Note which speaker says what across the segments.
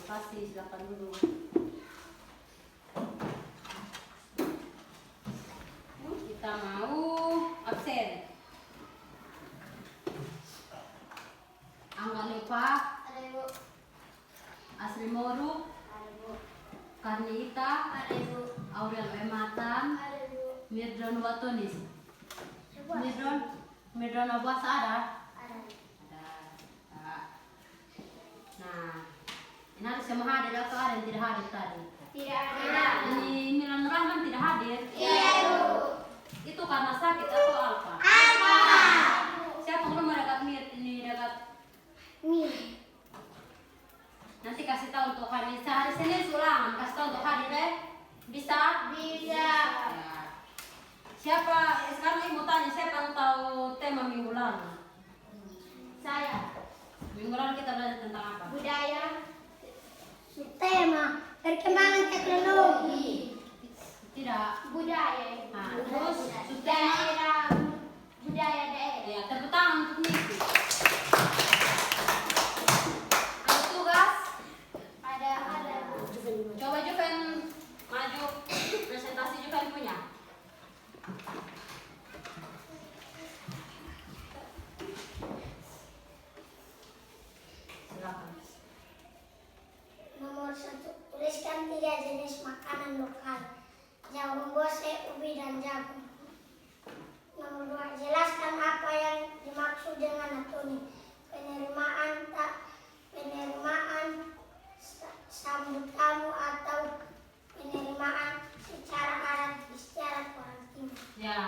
Speaker 1: Pasti silakan dulu. Kita mau absen. Angga Lepa,
Speaker 2: Ada Ibu.
Speaker 1: Asri Moru,
Speaker 2: Ada Ibu.
Speaker 1: Karnita,
Speaker 2: Ada Ibu.
Speaker 1: Aurel Ematan,
Speaker 2: Ada Ibu.
Speaker 1: Mirdron Watonis.
Speaker 2: Coba.
Speaker 1: Mirdron Abbas ada?
Speaker 2: Ada.
Speaker 1: Ada. Nah, ini harus yang hadir atau ada yang tidak hadir tadi?
Speaker 2: Tidak ada.
Speaker 1: Ini Milan Rahman tidak hadir?
Speaker 2: Iya Ibu.
Speaker 1: Itu karena sakit atau apa?
Speaker 2: Apa?
Speaker 1: Siapa yang belum dekat ini dekat?
Speaker 2: Nih.
Speaker 1: Nanti kasih tahu untuk hadir. Sehari Senin ulangan kasih tahu untuk hadir deh. Bisa?
Speaker 2: Bisa.
Speaker 1: Ya. Siapa? Sekarang ibu tanya siapa yang tahu tema minggu lalu?
Speaker 2: Saya.
Speaker 1: Minggu lalu kita belajar tentang apa?
Speaker 2: Budaya. Tema perkembangan teknologi.
Speaker 1: Tidak.
Speaker 2: Budaya.
Speaker 1: Nah, terus subtema
Speaker 2: Daerah. Budaya daerah.
Speaker 1: ya tepuk tangan untuk Niki. Ada tugas?
Speaker 2: Ada.
Speaker 1: Coba Juven maju presentasi Juven punya. Silakan.
Speaker 2: Nomor 1, tuliskan 3 jenis makanan lokal. Jagung bose, ubi, dan jagung. Nomor 2, jelaskan apa yang dimaksud dengan atoni. Penerimaan sambut tamu atau penerimaan secara adat istiadat orang timur.
Speaker 1: Ya.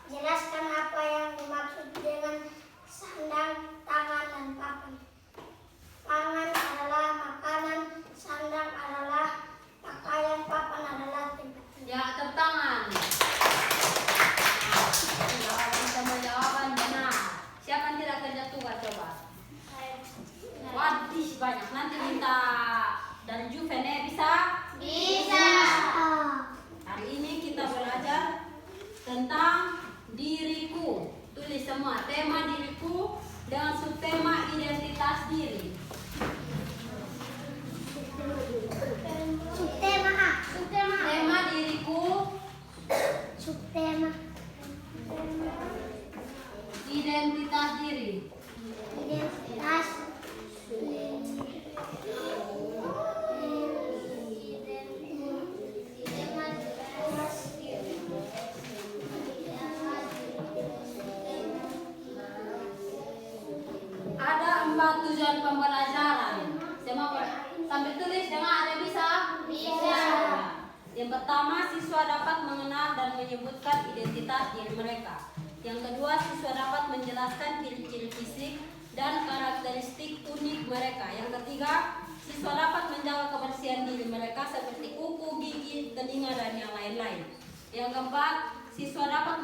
Speaker 2: Jelaskan apa yang dimaksud dengan sandang, tangan, dan papan. Pangan adalah makanan, sandang adalah pakaian, papan adalah tempat tidur.
Speaker 1: Ya, tepuk tangan. Jawaban sama jawaban benar. Siapa yang tidak kerja tugas coba? Wadih banyak. Nanti minta dari Juven ya bisa?
Speaker 2: Bisa.
Speaker 1: Hari ini kita belajar tentang diriku. Tulis semua tema diriku dengan subtema identitas diri.
Speaker 2: Subtema A.
Speaker 1: Tema diriku,
Speaker 2: Subtema.
Speaker 1: identitas diri.
Speaker 2: Identitas.
Speaker 1: Ada 4 tujuan pembelajaran. Sambil tulis dengan ada bisa?
Speaker 2: Bisa.
Speaker 1: Yang pertama, siswa dapat mengenal dan menyebutkan identitas diri mereka. Yang kedua, siswa dapat menjelaskan ciri-ciri fisik dan karakteristik unik mereka. Yang ketiga, siswa dapat menjaga kebersihan diri mereka seperti kuku, gigi, telinga, dan yang lain-lain. Yang keempat, siswa dapat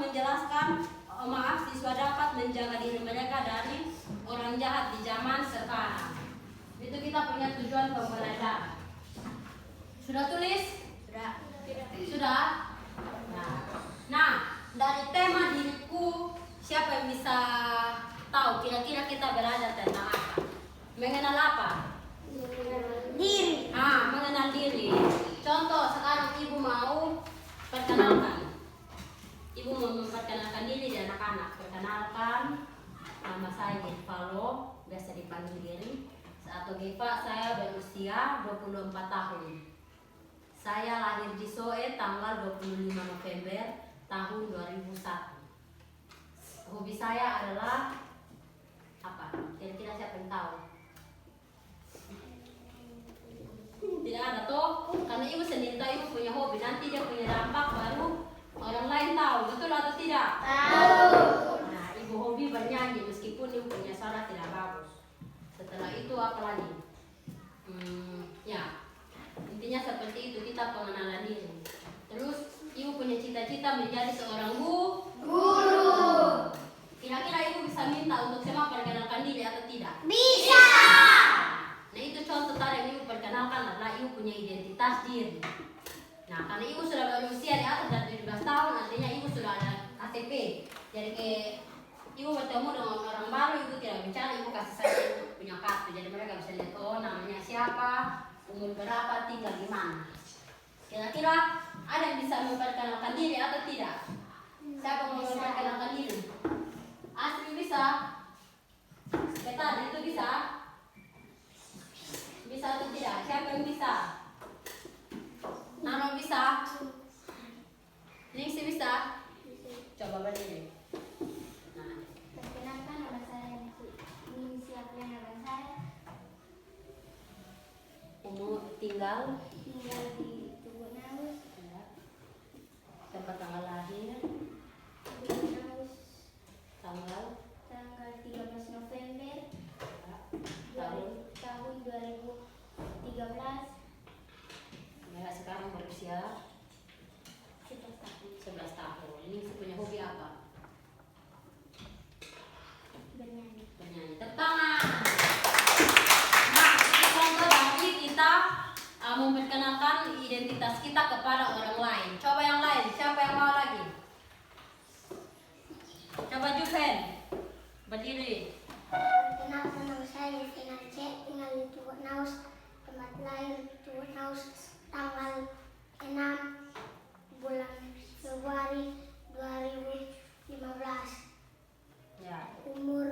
Speaker 1: siswa dapat menjaga diri mereka dari orang jahat di zaman sekarang. Itu kita punya tujuan pembelajaran. Sudah tulis? Sudah? Nah, dari tema diriku, siapa yang bisa tahu kira-kira kita belajar tentang apa? Mengenal apa?
Speaker 2: Diri.
Speaker 1: Mengenal diri. Contoh, sekarang ibu mau perkenalkan. Ibu mau memperkenalkan diri di anak-anak. Perkenalkan, nama saya Gevalo, biasa dipanggil Geri. Atau Geva, saya berusia 24 tahun. Saya lahir di Soe tanggal 25 November tahun 2001. Hobi saya adalah apa? Kira-kira siapa yang tahu? Tidak ada toh? Karena ibu sendiri tahu ibu punya hobi. Nanti dia punya dampak baru orang lain tahu. Betul atau tidak?
Speaker 2: Tahu.
Speaker 1: Nah, ibu hobi bernyanyi meskipun ibu punya suara tidak bagus. Setelah itu apa lagi? Ya, intinya seperti itu, kita pengenalan diri. Terus ibu punya cita-cita menjadi seorang guru. Kira-kira ibu bisa minta untuk semua perkenalkan diri atau tidak?
Speaker 2: Bisa.
Speaker 1: Nah, itu contoh tadi yang ibu perkenalkan adalah ibu punya identitas diri. Nah, karena ibu sudah berusia di atas dari 17 tahun, artinya ibu sudah ada KTP. Jadi ibu bertemu dengan orang baru, ibu tidak bicara, ibu kasih saja ibu punya kartu. Jadi mereka bisa lihat, oh namanya siapa, umur berapa, tinggal di mana. Kira-kira ada yang bisa memperkenalkan diri atau tidak? Siapa mau memperkenalkan diri? Asri bisa? Betul, itu bisa? Bisa atau tidak? Siapa yang bisa? Nano bisa? Ningsi bisa? Coba berdiri. Nah,
Speaker 2: Perkenalkan, nama saya Ningsi Apriana Bansaya.
Speaker 1: umur tinggal,
Speaker 2: Tinggal di Tugu Naus.
Speaker 1: tempat tanggal lahir,
Speaker 2: Tugu Naus.
Speaker 1: tanggal,
Speaker 2: Tanggal 13 November
Speaker 1: tahun.
Speaker 2: tahun 2013.
Speaker 1: Ya, sekarang berusia
Speaker 2: 11 tahun.
Speaker 1: 11 tahun. Ini punya hobi apa?
Speaker 2: Bernyanyi.
Speaker 1: Bernyanyi. Tepuk tangan. Nah, itu contoh dari kita memperkenalkan identitas kita kepada orang lain. Coba yang lain, siapa yang mau lagi? Coba Juven, berdiri.
Speaker 2: Perkenalkan, nama saya Yevina C. Tinggal di Tugu Naus. Tempat lahir Tugu Naus. Tanggal 6 bulan Februari 2015.
Speaker 1: Ya,
Speaker 2: Umur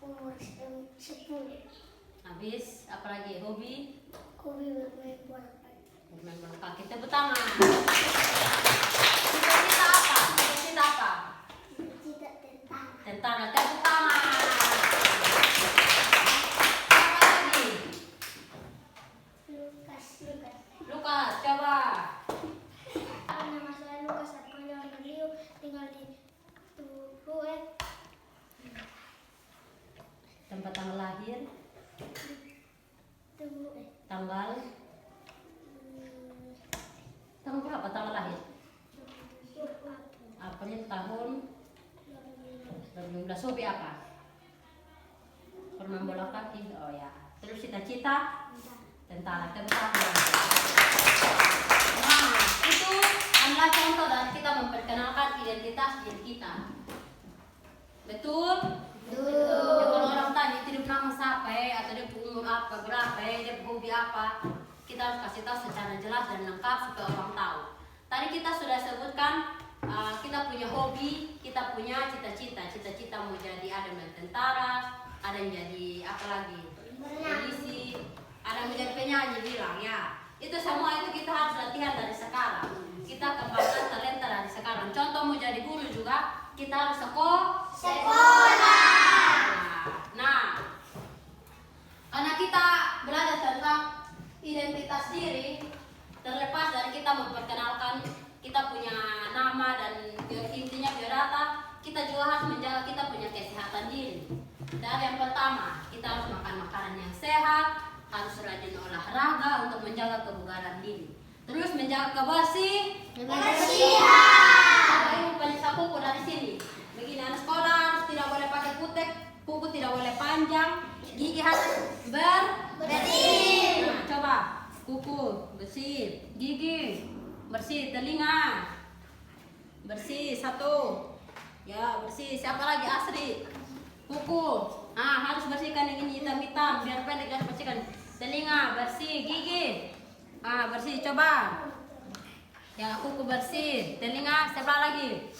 Speaker 2: 10.
Speaker 1: habis. Apalagi hobi?
Speaker 2: Hobi bermain bola.
Speaker 1: Bermain bola kaki. Tepuk tangan. Cita-cita apa? Cita-cita apa?
Speaker 2: Cita tentang
Speaker 1: Tentara. Tepuk tangan. Siapa lagi?
Speaker 2: Lukas.
Speaker 1: Lukas, coba.
Speaker 2: Nama saya Lukas Arkojo Argelio, tinggal di Tugu
Speaker 1: Tempat tanggal lahir,
Speaker 2: Tugu
Speaker 1: tanggal berapa tanggal lahir? Apanya tahun 2015. Hobi apa? Bermain bola kaki. Oh ya. Terus cita-cita? Tentara. Tepuk tangan. Nah, itu adalah contoh dari kita memperkenalkan identitas diri kita. Betul? Ya, kalau orang tanya itu dia nama siapa atau dia umur apa, berapa, dia hobi apa, kita harus kasih tahu secara jelas dan lengkap supaya orang tahu. Tadi kita sudah sebutkan kita punya hobi, kita punya cita-cita. Cita-cita mau jadi ada yang tentara, ada yang jadi apa lagi, polisi, ada yang menjadi penyanyi bilang ya. Itu semua itu kita harus latihan dari sekarang. Kita kembangkan talenta dari sekarang. Contoh mau jadi guru juga kita harus sekolah. Nah, karena kita belajar tentang identitas diri, terlepas dari kita memperkenalkan kita punya nama dan intinya biodata, kita juga harus menjaga kita punya kesehatan diri. Dari yang pertama, kita harus makan makanan yang sehat, harus rajin olahraga untuk menjaga kebugaran diri. Terus menjaga kebersihan. Ini penyisa kuku dari sini. Begini anak sekolah harus tidak boleh pakai kutek, kuku tidak boleh panjang, gigi harus bersih. Nah, coba kuku bersih, gigi bersih, telinga bersih satu. Ya bersih. Siapa lagi? Asri. Kuku. Harus bersihkan yang ini hitam-hitam biar pendek, harus bersihkan. Telinga bersih, gigi bersih. Coba. Ya kuku bersih, telinga. Siapa lagi?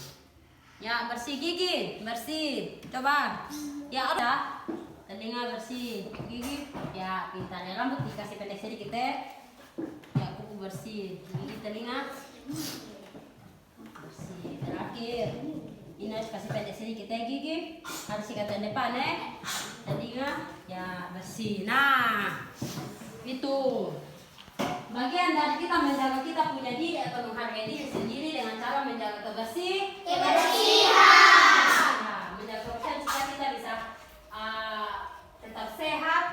Speaker 1: Ya bersih, gigi bersih. Coba. Ya ada. Telinga bersih, gigi ya pintar. Ya rambut dikasih pendek sedikit ya kuku bersih, gigi, telinga bersih. Terakhir ini harus kasih pendek sedikit gigi harus ikatan depan telinga ya bersih. Nah itu bagian dari kita menjaga kita punya diri atau menghargai diri sendiri dengan cara menjaga kebersihan. Nah, menjaga kebersihan supaya kita bisa tetap sehat,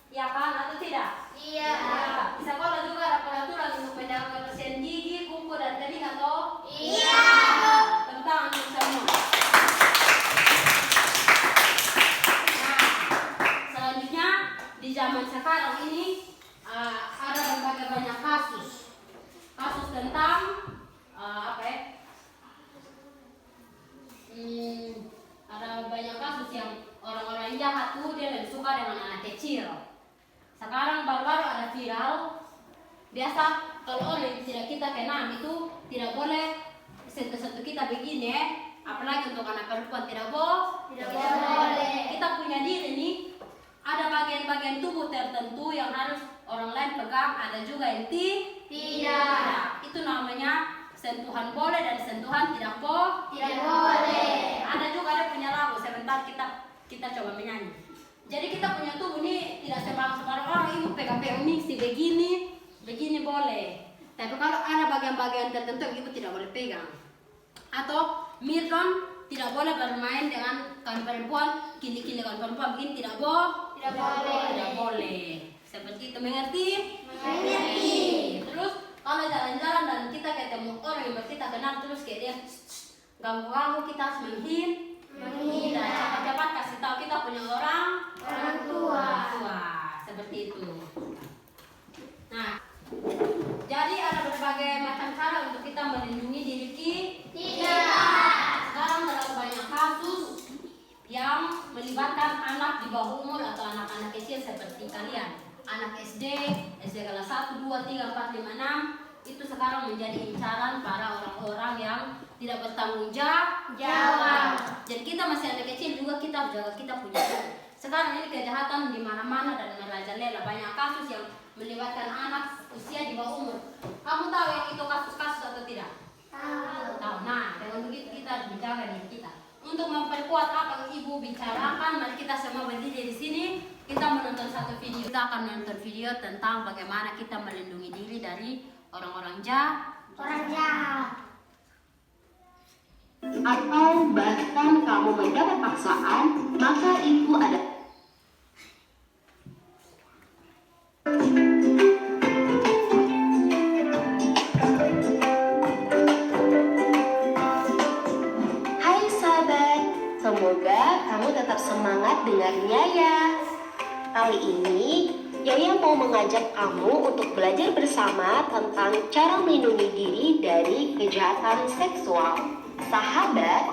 Speaker 1: ya kan atau tidak?
Speaker 2: Iya.
Speaker 1: Ya, di sekolah juga ada peraturan untuk menjaga kebersihan gigi, kuku dan telinga toh?
Speaker 2: Iya.
Speaker 1: Tepuk tangan untuk semua. Nah, selanjutnya di zaman sekarang ini ada berbagai banyak kasus tentang ada banyak kasus yang orang-orang jahat tuh dia lebih suka dengan anak kecil. Sekarang Biasa kalau orang yang tidak kita kenal itu tidak boleh sentuh-sentuh kita begini ya. Apalagi untuk anak perempuan tidak boleh. Kita punya diri nih, ada bagian-bagian tubuh tertentu yang harus orang lain pegang, ada juga yang tidak. Itu namanya sentuhan boleh dan sentuhan tidak boleh. Ada juga ada punya lagu, sebentar kita coba menyanyi. Jadi kita punya tubuh ini tidak sembarang orang ibu pegang-pegang mixi begini boleh. Tapi kalau ada bagian-bagian tertentu yang ibu tidak boleh pegang. Atau Mirron tidak boleh bermain dengan kawan perempuan, kili-kili kawan perempuan begini tidak boleh. Seperti itu, mengerti? Terus kalau jalan-jalan dan kita ketemu orang yang kita kenal terus kayak dia ganggu-ganggu, kita harus menghindar. Cepat-cepat kasih tahu kita punya orang tua. Seperti itu. Nah, jadi ada berbagai macam cara untuk kita melindungi diri kita. Sekarang terlalu banyak kasus yang melibatkan anak di bawah umur atau anak-anak kecil seperti kalian. Anak SD kelas 1, 2, 3, 4, 5, 6 itu sekarang menjadi incaran para orang-orang yang tidak bertanggung jawab. Jadi kita masih anak kecil juga kita harus jaga kita punya. Sekarang ini kejahatan di mana-mana dan merajalela, banyak kasus yang melibatkan anak usia di bawah umur. Kamu tahu yang itu kasus-kasus atau tidak? Tahu. Nah, dengan begitu kita harus menjaga diri kita. Untuk memperkuat apa yang ibu bicarakan, mari kita semua berdiri di sini. Kita menonton satu video. Kita akan menonton video tentang bagaimana kita melindungi diri dari orang-orang jahat.
Speaker 3: Atau bahkan kamu mendapat paksaan, maka itu ada. Hai sahabat, semoga kamu tetap semangat dengarnya ya. Kali ini Yaya mau mengajak kamu untuk belajar bersama tentang cara melindungi diri dari kejahatan seksual. Sahabat,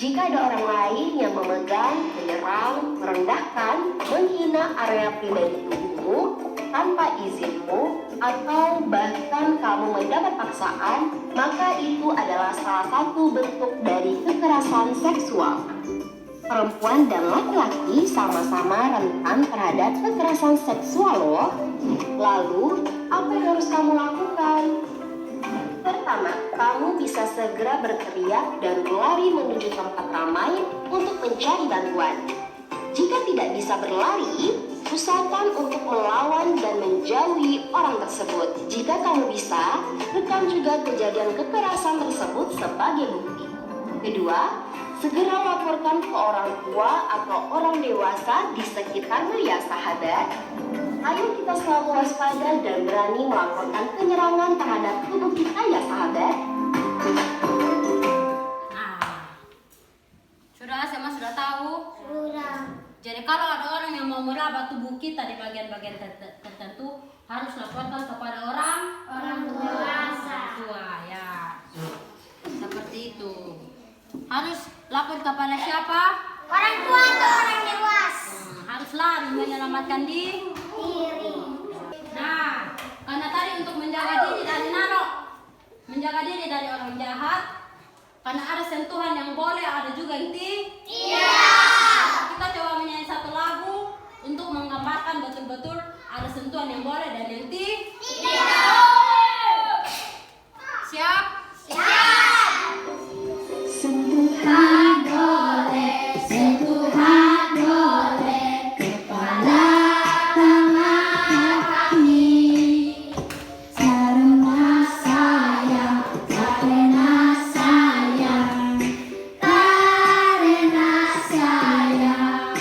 Speaker 3: jika ada orang lain yang memegang, menyerang, merendahkan, menghina area pribadi tubuhmu tanpa izinmu, atau bahkan kamu mendapat paksaan, maka itu adalah salah satu bentuk dari kekerasan seksual. Perempuan dan laki-laki sama-sama rentan terhadap kekerasan seksual loh. Lalu, apa yang harus kamu lakukan? Pertama, kamu bisa segera berteriak dan berlari menuju tempat ramai untuk mencari bantuan. Jika tidak bisa berlari, usahakan untuk melawan dan menjauhi orang tersebut. Jika kamu bisa, rekam juga kejadian kekerasan tersebut sebagai bukti. Kedua, segera laporkan ke orang tua atau orang dewasa di sekitarmu ya sahabat. Ayo kita selalu waspada dan berani melaporkan penyerangan terhadap tubuh kita ya sahabat.
Speaker 1: Sudah semua sudah tahu?
Speaker 2: Sudah.
Speaker 1: Jadi kalau ada orang yang mau meraba tubuh kita di bagian-bagian tertentu, harus laporkan kepada orang tua ya. Seperti itu. Harus lapor kepada siapa?
Speaker 2: Orang tua atau orang dewasa.
Speaker 1: Harus lari menyelamatkan diri. Nah, karena tadi untuk menjaga diri dari orang jahat, karena ada sentuhan yang boleh, ada juga yang tidak. Kita coba menyanyi satu lagu untuk menggambarkan betul-betul ada sentuhan yang boleh dan yang tidak. Siap?
Speaker 3: Sentuhan boleh, sentuhan boleh, kepala, tangan, kaki. Karena sayang, karena sayang, karena sayang.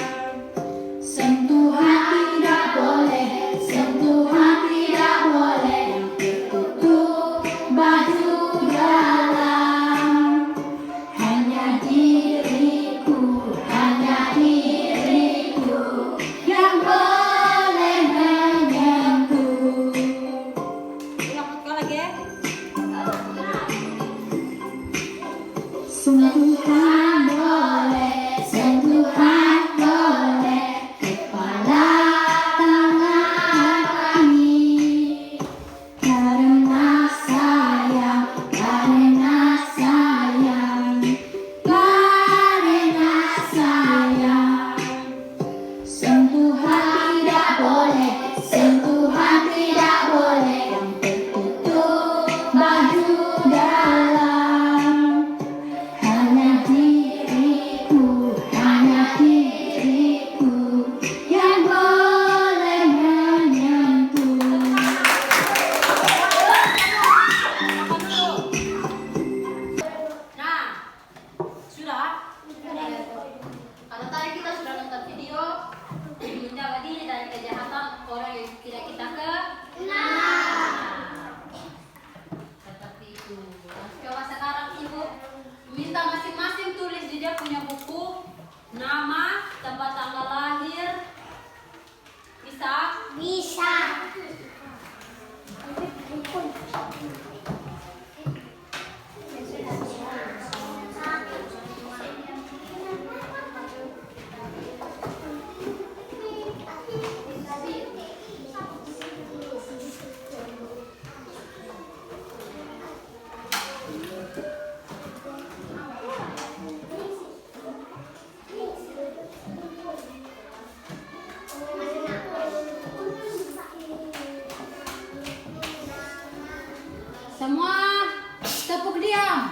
Speaker 3: Sentuhan tidak boleh, sentuhan tidak boleh, tutup baju.
Speaker 1: Semua tepuk diam.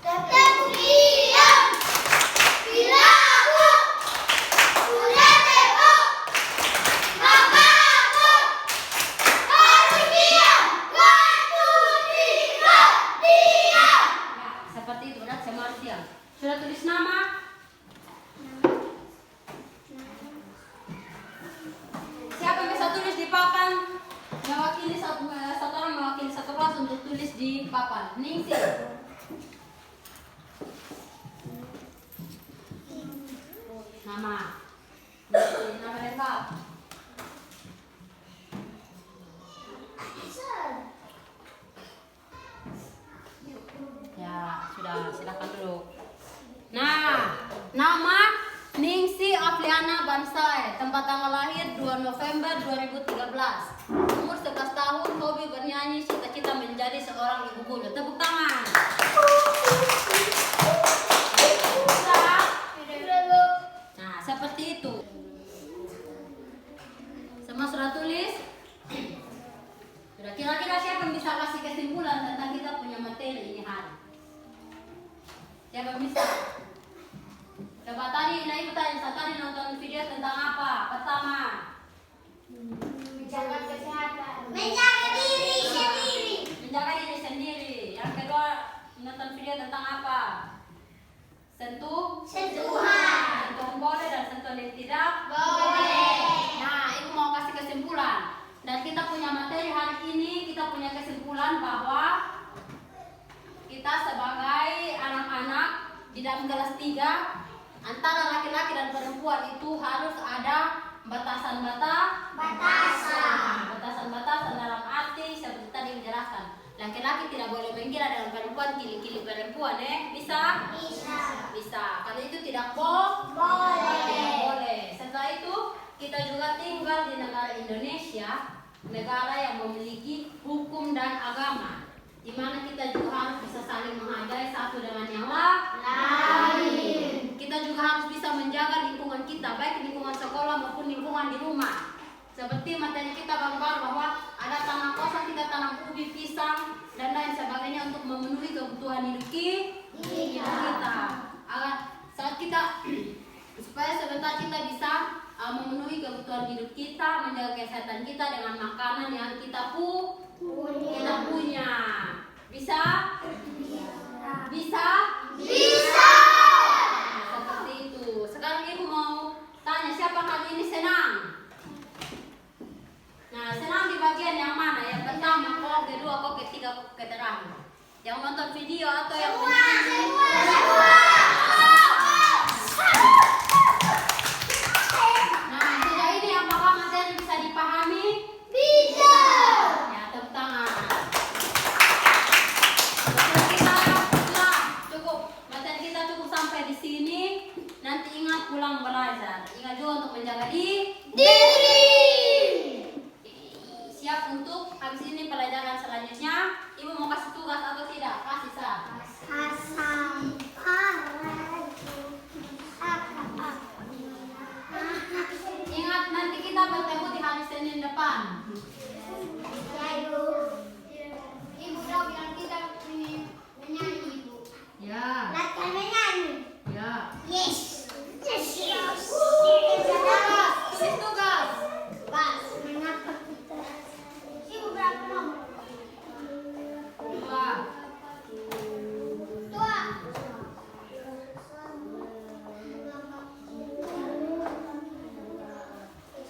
Speaker 2: Tepuk diam. Bila aku sudah tepuk, maka aku harus diam. 1, 2, 3, diam.
Speaker 1: Ya, seperti itu. Dan semua harus diam. Sudah tulis nama? Siapa yang bisa tulis di papan? Mewakili satu orang mewakili satu kelas untuk tulis di papan. Ningsi. Nama. Nama lengkap. Ya, sudah, silakan duduk. Nah, nama Ningsi Afriana Bansai, tempat tanggal lahir 2 November 2013. Umur 11 tahun, hobi bernyanyi, cita-cita menjadi seorang ibu guru. Tepuk tangan. Sudah? Nah, seperti itu. Semua sudah tulis? Sudah, kira-kira siapa yang bisa kasih kesimpulan tentang kita punya materi ini hari? Siapa yang bisa? Coba tadi, nah itu tadi nonton video tentang apa? Pertama,
Speaker 2: Menjaga kesehatan. Menjaga diri sendiri.
Speaker 1: menjaga diri sendiri. Yang kedua, nonton video tentang apa? Sentuhan. Sentuhan boleh dan sentuhan yang tidak
Speaker 2: Boleh.
Speaker 1: Nah, ibu mau kasih kesimpulan. Dan kita punya materi hari ini, kita punya kesimpulan bahwa kita sebagai anak-anak di dalam kelas 3 antara laki-laki dan perempuan itu harus ada batasan dalam arti seperti tadi dijelaskan. Laki-laki tidak boleh menggila dengan perempuan, kili-kili perempuan, bisa? Bisa. Kalau itu tidak boleh. Setelah itu kita juga tinggal di negara Indonesia, negara yang memiliki hukum dan agama, di mana kita juga harus bisa saling menghargai satu dengan yang lain. Kita juga harus bisa menjaga lingkungan kita, baik lingkungan sekolah maupun lingkungan di rumah. Seperti materi kita gambar bahwa ada tanam kosong, kita tanam ubi, pisang, dan lain sebagainya untuk memenuhi kebutuhan hidup kita. Agar saat kita supaya sebentar kita bisa memenuhi kebutuhan hidup kita, menjaga kesehatan kita dengan makanan yang kita punya. Bisa? Nah, seperti itu. Sekarang ibu mau tanya, siapa hari ini senang? Nah, senang di bagian yang mana? Yang pertama, kok kedua, kok ketiga, kok terakhir? Yang nonton video atau yang menyanyi? Nah, sejauh ini apakah materi bisa dipahami? Ya, tepuk tangan. Materi kita cukup sampai di sini. Nanti ingat pulang belajar. Ingat juga untuk menjaga diri. Siap untuk habis ini pelajaran selanjutnya. Ibu mau kasih tugas atau tidak? Kasih sah. Ingat nanti kita bertemu di hari Senin depan.
Speaker 2: Ibu udah bilang kita menyanyi, Ibu.
Speaker 1: Ya.
Speaker 2: Latihan menyanyi.
Speaker 1: Ya.
Speaker 2: Yes.
Speaker 1: Tulis tugas.
Speaker 2: Mengapa kita? Ibu berapa nomor?
Speaker 1: 2.
Speaker 2: Tua.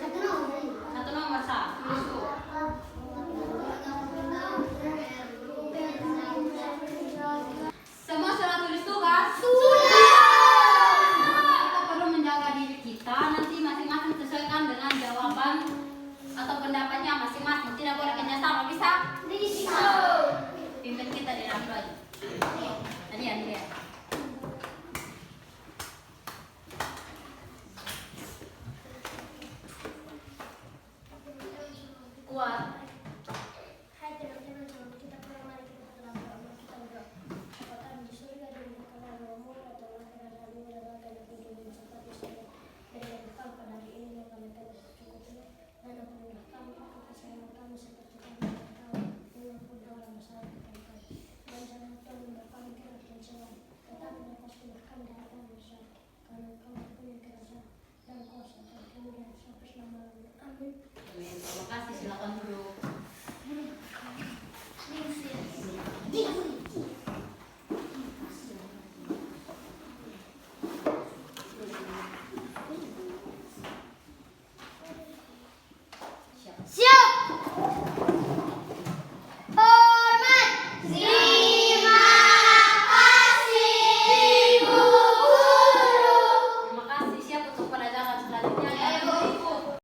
Speaker 2: Satu nomor.
Speaker 1: Satu nomor sah. Tulis tuh. Semua sudah tulis tugas? Kita perlu menjaga diri kita. Nanti masing-masing sesuaikan dengan jawaban atau pendapatnya masing-masing. Tidak boleh kerjasama, bisa? Pimpin kita di dalam aja. Tadi ya, lihat. Kuat.